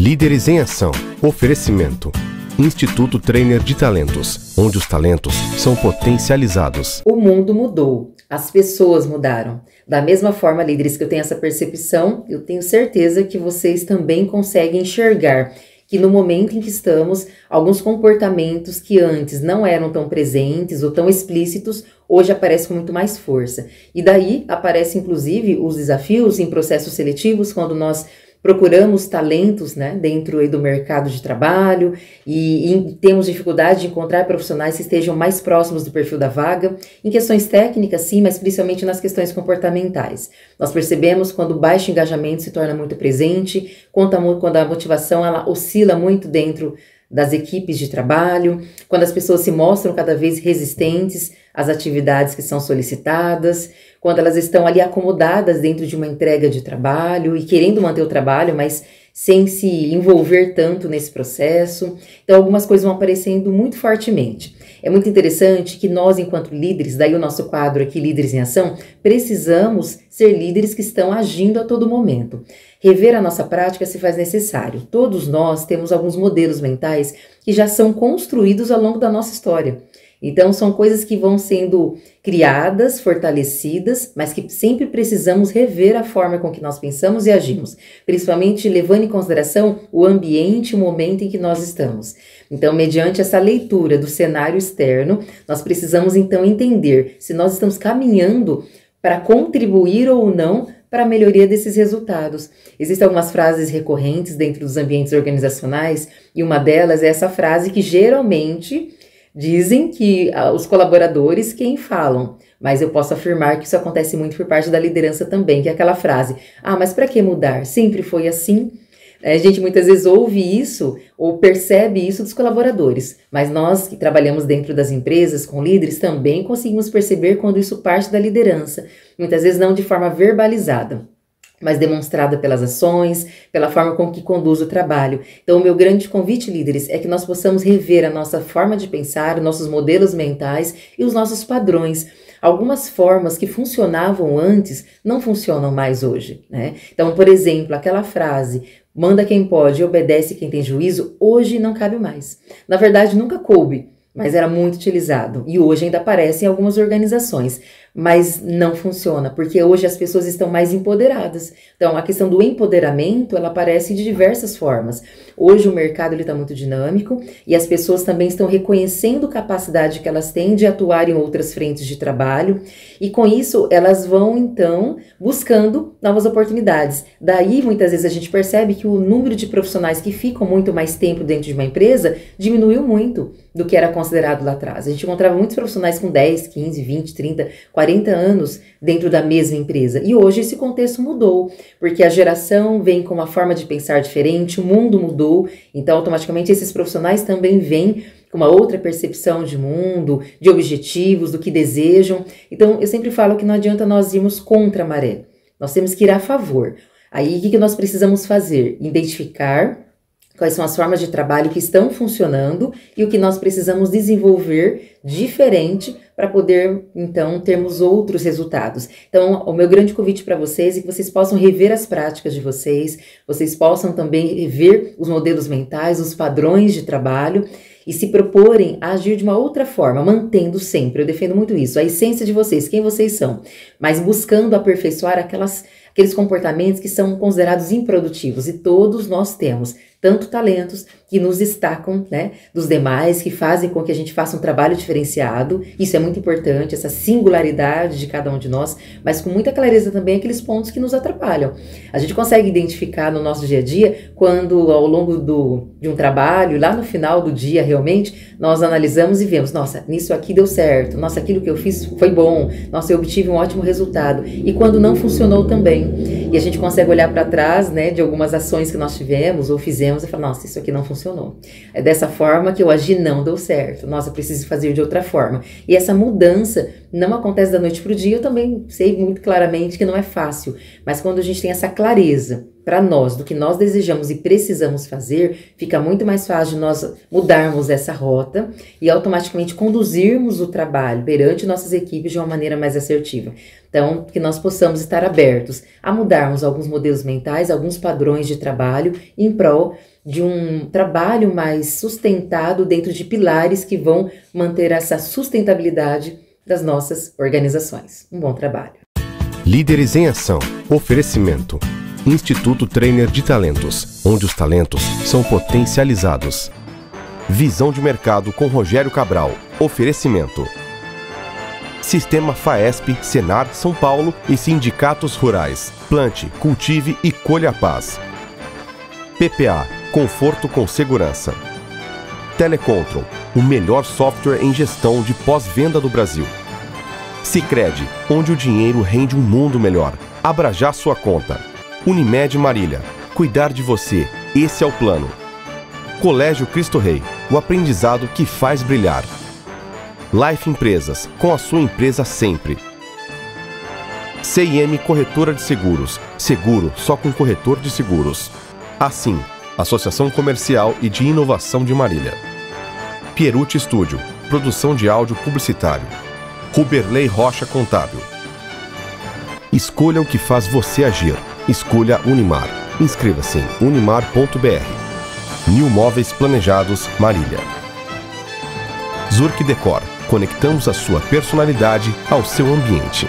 Líderes em Ação. Oferecimento. Instituto Trainer de Talentos, onde os talentos são potencializados. O mundo mudou, as pessoas mudaram. Da mesma forma, líderes, que eu tenho essa percepção, eu tenho certeza que vocês também conseguem enxergar que no momento em que estamos, alguns comportamentos que antes não eram tão presentes ou tão explícitos, hoje aparecem com muito mais força. E daí aparecem inclusive os desafios em processos seletivos, quando nós procuramos talentos, né, dentro do mercado de trabalho e temos dificuldade de encontrar profissionais que estejam mais próximos do perfil da vaga, em questões técnicas sim, mas principalmente nas questões comportamentais. Nós percebemos quando o baixo engajamento se torna muito presente, quando a motivação ela oscila muito dentro das equipes de trabalho, quando as pessoas se mostram cada vez resistentes às atividades que são solicitadas, quando elas estão ali acomodadas dentro de uma entrega de trabalho e querendo manter o trabalho, mas sem se envolver tanto nesse processo. Então, algumas coisas vão aparecendo muito fortemente. É muito interessante que nós, enquanto líderes, daí o nosso quadro aqui, Líderes em Ação, precisamos ser líderes que estão agindo a todo momento. Rever a nossa prática se faz necessário. Todos nós temos alguns modelos mentais que já são construídos ao longo da nossa história. Então, são coisas que vão sendo criadas, fortalecidas, mas que sempre precisamos rever a forma com que nós pensamos e agimos, principalmente levando em consideração o ambiente, o momento em que nós estamos. Então, mediante essa leitura do cenário externo, nós precisamos então entender se nós estamos caminhando para contribuir ou não para a melhoria desses resultados. Existem algumas frases recorrentes dentro dos ambientes organizacionais e uma delas é essa frase que geralmente dizem que os colaboradores quem falam, mas eu posso afirmar que isso acontece muito por parte da liderança também, que é aquela frase, mas para que mudar? Sempre foi assim? A gente muitas vezes ouve isso ou percebe isso dos colaboradores, mas nós que trabalhamos dentro das empresas com líderes também conseguimos perceber quando isso parte da liderança, muitas vezes não de forma verbalizada, mas demonstrada pelas ações, pela forma com que conduz o trabalho. Então, o meu grande convite, líderes, é que nós possamos rever a nossa forma de pensar, nossos modelos mentais e os nossos padrões. Algumas formas que funcionavam antes não funcionam mais hoje, né? Então, por exemplo, aquela frase, manda quem pode e obedece quem tem juízo, hoje não cabe mais. Na verdade, nunca coube, mas era muito utilizado e hoje ainda aparece em algumas organizações, mas não funciona, porque hoje as pessoas estão mais empoderadas. Então, a questão do empoderamento, ela aparece de diversas formas. Hoje o mercado está muito dinâmico e as pessoas também estão reconhecendo a capacidade que elas têm de atuar em outras frentes de trabalho e com isso elas vão então buscando novas oportunidades. Daí muitas vezes a gente percebe que o número de profissionais que ficam muito mais tempo dentro de uma empresa diminuiu muito do que era considerado lá atrás. A gente encontrava muitos profissionais com 10, 15, 20, 30, 40 anos dentro da mesma empresa. E hoje esse contexto mudou, porque a geração vem com uma forma de pensar diferente, o mundo mudou, então automaticamente esses profissionais também vêm com uma outra percepção de mundo, de objetivos, do que desejam. Então eu sempre falo que não adianta nós irmos contra a maré, nós temos que ir a favor. Aí o que nós precisamos fazer? Identificar quais são as formas de trabalho que estão funcionando e o que nós precisamos desenvolver diferente para poder, então, termos outros resultados. Então, o meu grande convite para vocês é que vocês possam rever as práticas de vocês possam também rever os modelos mentais, os padrões de trabalho e se proporem a agir de uma outra forma, mantendo sempre, eu defendo muito isso, a essência de vocês, quem vocês são, mas buscando aperfeiçoar aqueles comportamentos que são considerados improdutivos e todos nós temos tanto talentos que nos destacam, né, dos demais, que fazem com que a gente faça um trabalho diferenciado. Isso é muito importante, essa singularidade de cada um de nós, mas com muita clareza também aqueles pontos que nos atrapalham. A gente consegue identificar no nosso dia a dia quando ao longo de um trabalho, lá no final do dia realmente, nós analisamos e vemos, nossa, nisso aqui deu certo, nossa, aquilo que eu fiz foi bom, nossa, eu obtive um ótimo resultado. E quando não funcionou também. E a gente consegue olhar para trás, né, de algumas ações que nós tivemos ou fizemos e falar, nossa, isso aqui não funcionou. É dessa forma que eu agi, não deu certo. Nossa, eu preciso fazer de outra forma. E essa mudança não acontece da noite para o dia. Eu também sei muito claramente que não é fácil. Mas quando a gente tem essa clareza para nós, do que nós desejamos e precisamos fazer, fica muito mais fácil de nós mudarmos essa rota e automaticamente conduzirmos o trabalho perante nossas equipes de uma maneira mais assertiva. Então, que nós possamos estar abertos a mudarmos alguns modelos mentais, alguns padrões de trabalho em prol de um trabalho mais sustentado dentro de pilares que vão manter essa sustentabilidade das nossas organizações. Um bom trabalho. Líderes em Ação. Oferecimento. Instituto Trainer de Talentos, onde os talentos são potencializados. Visão de mercado com Rogério Cabral. Oferecimento. Sistema FAESP, Senar, São Paulo e sindicatos rurais. Plante, cultive e colha a paz. PPA, conforto com segurança. Telecontrol, o melhor software em gestão de pós-venda do Brasil. Sicredi, onde o dinheiro rende um mundo melhor. Abra já sua conta. Unimed Marília, cuidar de você, esse é o plano. Colégio Cristo Rei, o aprendizado que faz brilhar. Life Empresas, com a sua empresa sempre. CIM Corretora de Seguros, seguro só com corretor de seguros. Assim, Associação Comercial e de Inovação de Marília. Pierucci Studio, produção de áudio publicitário. Ruberley Rocha Contábil. Escolha o que faz você agir. Escolha Unimar. Inscreva-se em unimar.br. New Móveis Planejados, Marília. Zurk Decor. Conectamos a sua personalidade ao seu ambiente.